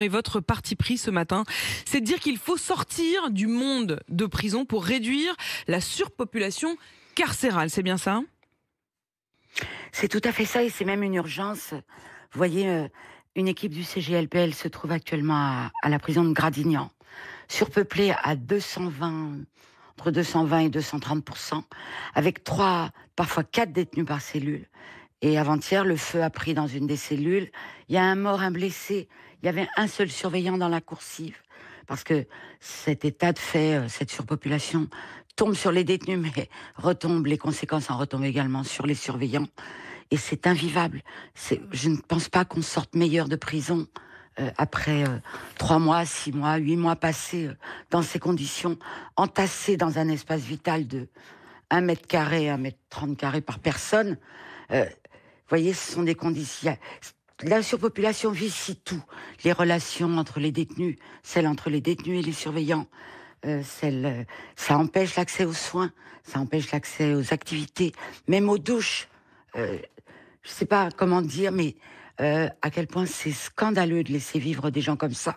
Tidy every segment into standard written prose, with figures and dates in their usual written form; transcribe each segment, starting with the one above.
Et votre parti pris ce matin, c'est de dire qu'il faut sortir du monde de prison pour réduire la surpopulation carcérale. C'est bien ça? C'est tout à fait ça et c'est même une urgence. Vous voyez, une équipe du CGLPL se trouve actuellement à la prison de Gradignan, surpeuplée à 220, entre 220 et 230%, avec 3, parfois 4 détenus par cellule. Et avant-hier, le feu a pris dans une des cellules. Il y a un mort, un blessé. Il y avait un seul surveillant dans la coursive. Parce que cet état de fait, cette surpopulation, tombe sur les détenus, mais retombe, les conséquences en retombent également sur les surveillants. Et c'est invivable. Je ne pense pas qu'on sorte meilleur de prison après 3 mois, 6 mois, 8 mois passés dans ces conditions, entassés dans un espace vital de 1 mètre carré, 1 mètre 30 carrés par personne. Vous voyez, ce sont des conditions. La surpopulation vicie tout. Les relations entre les détenus, celles entre les détenus et les surveillants, ça empêche l'accès aux soins, ça empêche l'accès aux activités, même aux douches. Je ne sais pas comment dire, mais à quel point c'est scandaleux de laisser vivre des gens comme ça.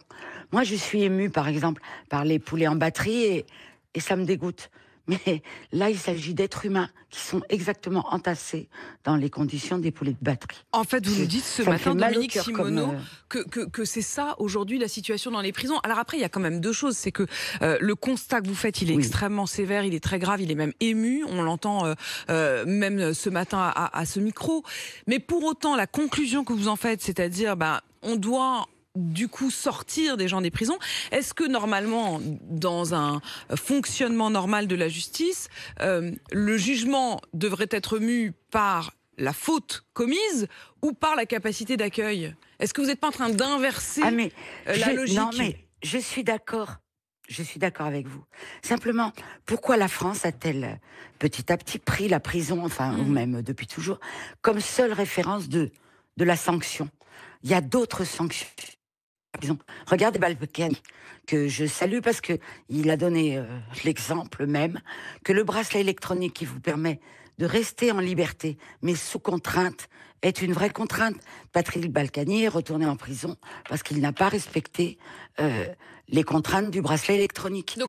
Moi, je suis émue, par exemple, par les poulets en batterie et ça me dégoûte. Mais là, il s'agit d'êtres humains qui sont exactement entassés dans les conditions des poulets de batterie. En fait, vous nous dites ce Ça me fait matin, mal au Dominique cœur Simoneau, que c'est ça aujourd'hui la situation dans les prisons. Alors après, il y a quand même deux choses. C'est que le constat que vous faites, il est extrêmement sévère, il est très grave, il est même ému. On l'entend même ce matin à ce micro. Mais pour autant, la conclusion que vous en faites, c'est-à-dire, on doit du coup sortir des gens des prisons. Est-ce que normalement, dans un fonctionnement normal de la justice, le jugement devrait être mu par la faute commise ou par la capacité d'accueil? Est-ce que vous n'êtes pas en train d'inverser la logique? Non, mais je suis d'accord. Je suis d'accord avec vous. Simplement, pourquoi la France a-t-elle petit à petit pris la prison, ou même depuis toujours, comme seule référence de la sanction? Il y a d'autres sanctions. Regardez Balkany, que je salue parce que il a donné l'exemple même que le bracelet électronique qui vous permet de rester en liberté, mais sous contrainte, est une vraie contrainte. Patrick Balkany est retourné en prison parce qu'il n'a pas respecté les contraintes du bracelet électronique.